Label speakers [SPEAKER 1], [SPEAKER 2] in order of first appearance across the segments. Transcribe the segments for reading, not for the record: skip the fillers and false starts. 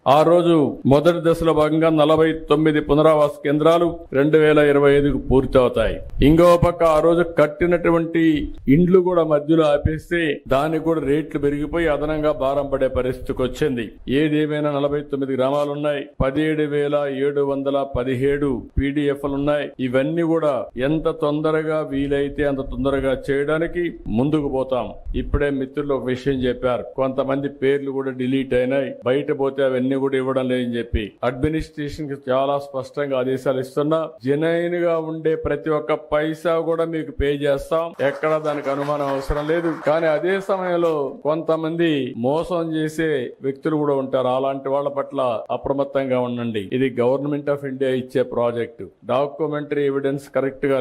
[SPEAKER 1] ఆ రోజు మొదటి దశలో భాగంగా 49 పునరావాస కేంద్రాలు 2025కు పూర్తవుతాయి. ఇంకో పక్క ఆ రోజు కట్టినటువంటి ఇండ్లు కూడా మధ్యలో ఆపేస్తే దానికి కూడా రేట్లు పెరిగిపోయి అదనంగా భారం పడే పరిస్థితికి వచ్చింది. ఏదేమైనా 49 గ్రామాలున్నాయి, 17,717 పీడిఎఫ్లున్నాయి. ఇవన్నీ కూడా ఎంత తొందరగా వీలైతే అంత తొందరగా చేయడానికి ముందుకు పోతాం. ఇప్పుడే మిత్రులు ఒక విషయం చెప్పారు, కొంతమంది పేర్లు కూడా డిలీట్ అయినాయి, బయట పోతే అవన్నీ కూడా ఇవ్వడం లేదని చెప్పి అడ్మినిస్ట్రేషన్ కి చాలా స్పష్టంగా ఆదేశాలు ఇస్తున్నా. జెన్యూన్ గా ఉండే ప్రతి ఒక్క పైసా కూడా మీకు పే చేస్తాం, ఎక్కడ దానికి అనుమానం అవసరం లేదు. కానీ అదే సమయంలో కొంతమంది మోసం చేసే వ్యక్తులు కూడా ఉంటారు. అలాంటి వాళ్ళ పట్ల అప్రమత్తంగా ఉండండి. ఇది గవర్నమెంట్ ఆఫ్ ఇండియా ఇచ్చే ప్రాజెక్టు. డాక్యుమెంటరీ ఎవిడెన్స్ కరెక్ట్ గా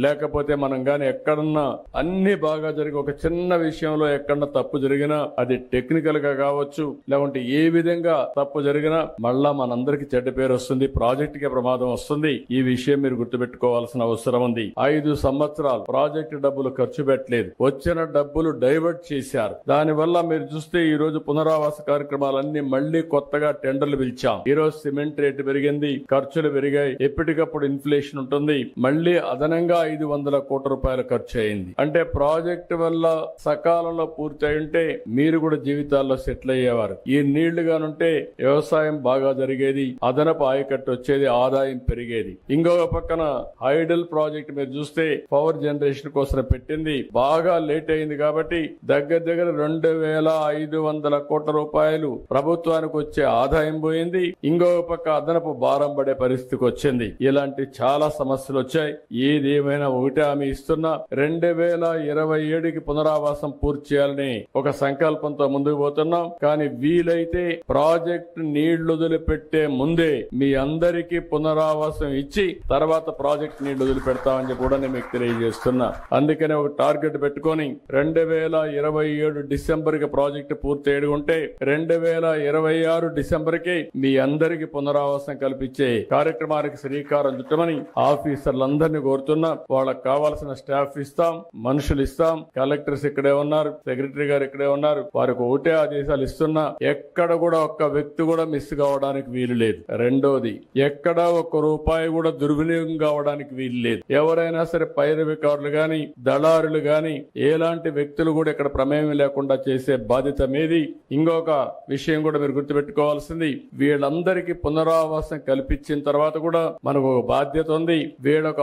[SPEAKER 1] లేకపోతే మనం గాని ఎక్కడన్నా అన్ని బాగా జరిగి ఒక చిన్న విషయంలో ఎక్కడన్నా తప్పు జరిగినా అది టెక్నికల్ గా కావచ్చు, లేకుంటే ఏ విధంగా తప్పు జరిగినా మళ్ళా మనందరికి చెడ్డ పేరు వస్తుంది, ప్రాజెక్ట్ కి ప్రమాదం వస్తుంది. ఈ విషయం మీరు గుర్తుపెట్టుకోవాల్సిన అవసరం ఉంది. 5 సంవత్సరాలు ప్రాజెక్టు డబ్బులు ఖర్చు పెట్టలేదు, వచ్చిన డబ్బులు డైవర్ట్ చేశారు. దానివల్ల మీరు చూస్తే ఈ రోజు పునరావాస కార్యక్రమాలన్నీ మళ్లీ కొత్తగా టెండర్లు పిలిచాం. ఈ రోజు సిమెంట్ రేటు పెరిగింది, ఖర్చులు పెరిగాయి, ఎప్పటికప్పుడు ఇన్ఫ్లేషన్ ఉంటుంది. మళ్లీ అదనంగా 500 కోట్ల రూపాయలు ఖర్చు అయింది. అంటే ప్రాజెక్టు వల్ల సకాలంలో పూర్తి అయి ఉంటే మీరు కూడా జీవితాల్లో సెటిల్ అయ్యేవారు. ఈ నీళ్లు గానుంటే వ్యవసాయం బాగా జరిగేది, అదనపు ఆయకట్టు వచ్చేది, ఆదాయం పెరిగేది. ఇంకొక పక్కన హైడల్ ప్రాజెక్ట్ మీరు చూస్తే పవర్ జనరేషన్ కోసం పెట్టింది, బాగా లేట్ అయింది కాబట్టి దగ్గర 2,500 కోట్ల రూపాయలు ప్రభుత్వానికి వచ్చే ఆదాయం పోయింది. ఇంకొక పక్క అదనపు భారం పడే పరిస్థితికి వచ్చింది. ఇలాంటి చాలా సమస్యలు వచ్చాయి. ఏదేమైనా ఒకటే హామీ ఇస్తున్నా, 2027కి పునరావాసం పూర్తి చేయాలని ఒక సంకల్పంతో ముందుకు పోతున్నాం. కానీ వీలైతే ప్రాజెక్ట్ నీళ్లు వదిలిపెట్టే ముందే మీ అందరికీ పునరావాసం ఇచ్చి తర్వాత ప్రాజెక్ట్ నీళ్లు వదిలిపెడతామని చెప్పి కూడా నేను మీకు తెలియజేస్తున్నా. అందుకనే ఒక టార్గెట్ పెట్టుకొని 2027 డిసెంబర్ కి ప్రాజెక్టు పూర్తి అయ్యుంటే 2026 డిసెంబర్ కి మీ అందరికీ పునరావాసం కల్పించే కార్యక్రమానికి శ్రీకారం చుట్టమని ఆఫీసర్లందరినీ కోరుతున్నా. వాళ్ళకి కావాల్సిన స్టాఫ్ ఇస్తాం, మనుషులు ఇస్తాం. కలెక్టర్స్ ఇక్కడే ఉన్నారు, సెక్రటరీ గారు ఇక్కడే ఉన్నారు. వారికి ఒకటే ఆదేశాలు ఇస్తున్నా, ఎక్కడ కూడా ఒక్క వ్యక్తి కూడా మిస్ కావడానికి వీలు లేదు. రెండోది, ఎక్కడా ఒక్క రూపాయి కూడా దుర్వినియోగం కావడానికి వీలు లేదు. ఎవరైనా సరే పైరవికారులు గాని దళారులు గాని ఎలాంటి వ్యక్తులు కూడా ఇక్కడ ప్రమేయం లేకుండా చేసే బాధ్యత మీది. ఇంకొక విషయం కూడా మీరు గుర్తుపెట్టుకోవాల్సింది, వీళ్ళందరికీ పునరావాసం కల్పించిన తర్వాత కూడా మనకు ఒక బాధ్యత ఉంది. వీళ్ళొక